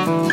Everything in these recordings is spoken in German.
Hallo.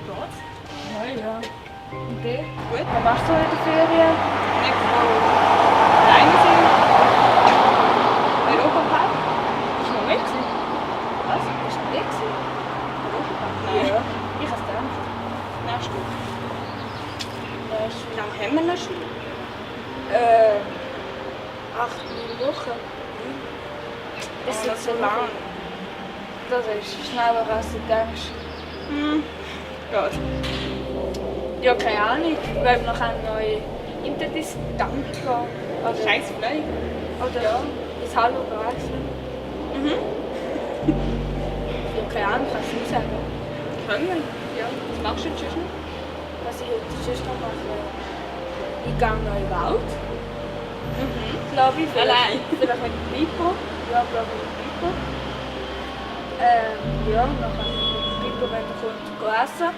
Geht's? Ja. Und dir? Gut. Was machst du in der Ferien? Ich will alleine sein. Europapark. Bist du noch mit gewesen? Was? Bist du noch mit gewesen? Europapark? Nein. Ja. Ich hab's gedacht. Nächste Woche. Wie lange haben wir noch Schule? 8, 9 Wochen. Das ist nicht so lang. Das ist schneller als du denkst. Gut. Ja, keine Ahnung. Ich will noch einen neuen Interdistant gehen. Oder, Scheiß Fliegen. oder ins Hallo wechseln. Ja, keine Ahnung, kannst du nicht sagen. Können wir? Ja. Was machst du jetzt schon? Was ich heute sonst noch mache, ich gehe noch in den Wald. Glaube ich. Allein? Vielleicht mit dem Pipo. Ja, glaube ich mit dem Pipo. Ja, nachher mit dem Pipo, wenn er kommt, gehen essen.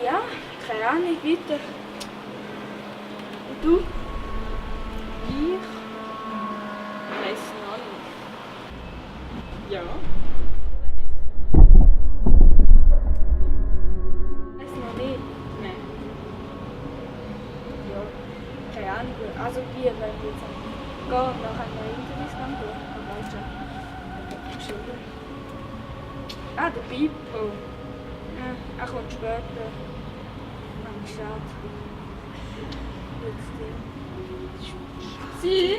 Ja, keine Ahnung, weiter. Und du? Ich? Weiss noch nicht. Ja. Weiß noch nicht. Nein. Ja, keine Ahnung. Also wir werden jetzt gehen und nachher noch Interdistant gehen. Du weißt schon. Geschrieben. Ah, der Pipo. Ja, er kommt später. Am Start. Sie?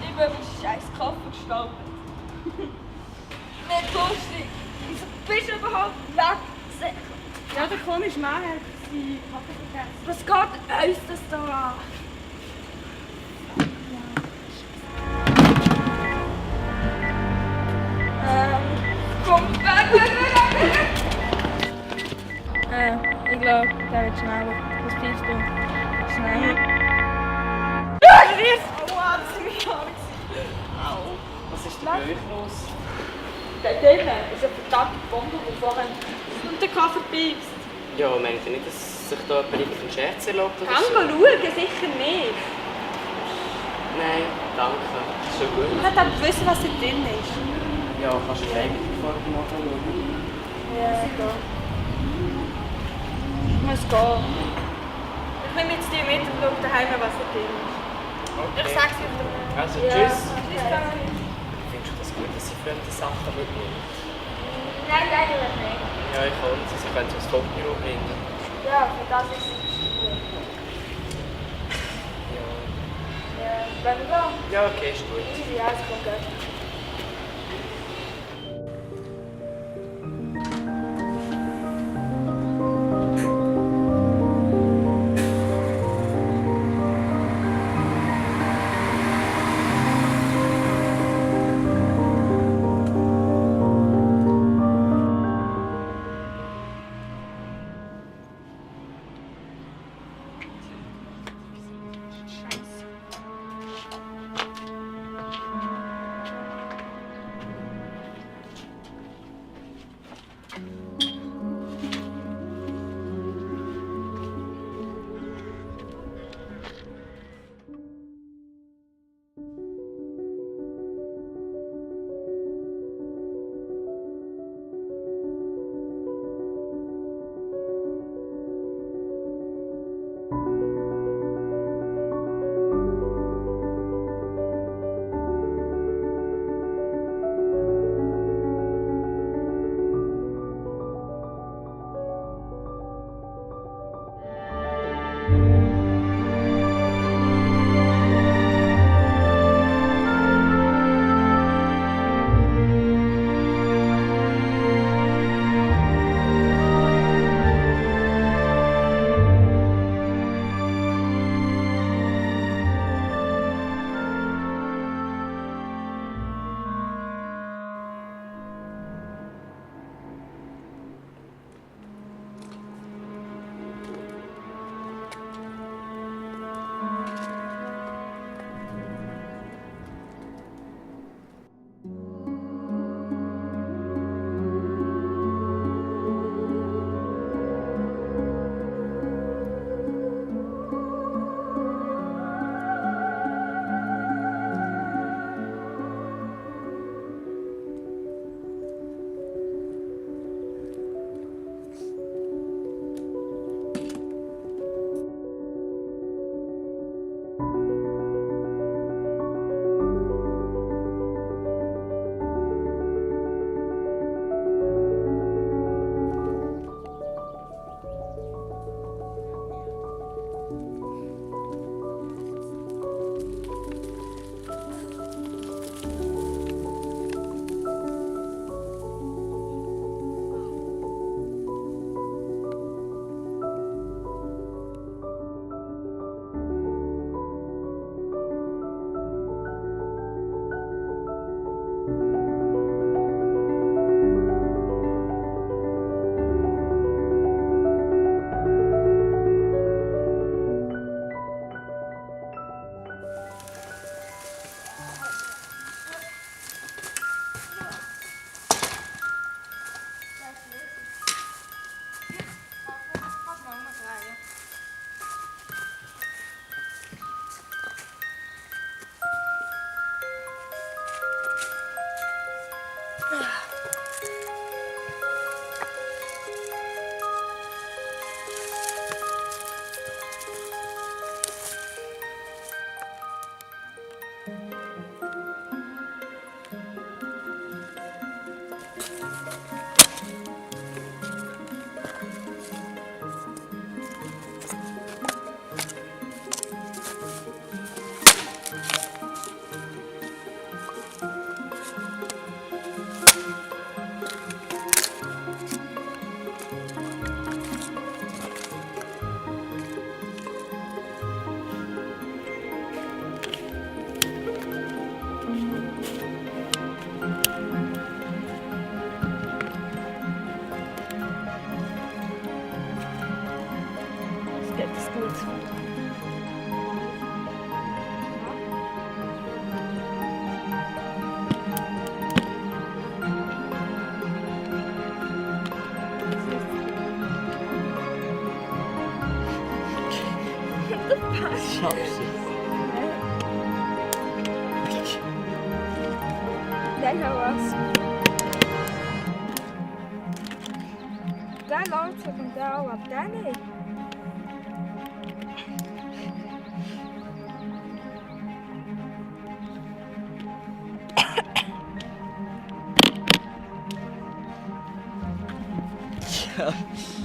Ich bin meinen scheiß Koffer gestanden. Nicht lustig. Wieso bist du überhaupt weg? Ja, der komische Mann hat seinen Kaffee gegessen. Was geht uns das da an? Komm, weg! Ich glaube, der wird schneller. Was pfeifst du? Schneller. Aua, das ist mich gar nicht. Au. Was ist denn bei euch los? Der Dämon ist ein verdammter Bombe, der vorhin... Und der Kaffee piepst. Ja, meint ihr nicht, dass sich da jemand einen Scherz erlaubt oder Kann so? man schauen, sicher nicht. Nein, danke. Das ist schon gut. Ich möchte auch wissen, was da drin ist. Ja, kannst du gleich vorher nachschauen? Ja, da. Ich muss gehen. Ich nehme jetzt die mit und schaue daheim, was da drin ist. Okay. Ich sag's dir dann. Also, Ja. tschüss. Tschüss, Dani. Findest du das gut, dass sie fremde Sachen mitnehmen? Nein, eigentlich nicht. Ja, ich kann es. Sie können es aufs Top-Büro bringen. Ja, für das ist es gut. Ja. Ja, wenn wir gehen. Ja, okay, ist gut. Easy, alles kommt gut. Lekker was. Daar loopt ze van daar op daar nee. Ja.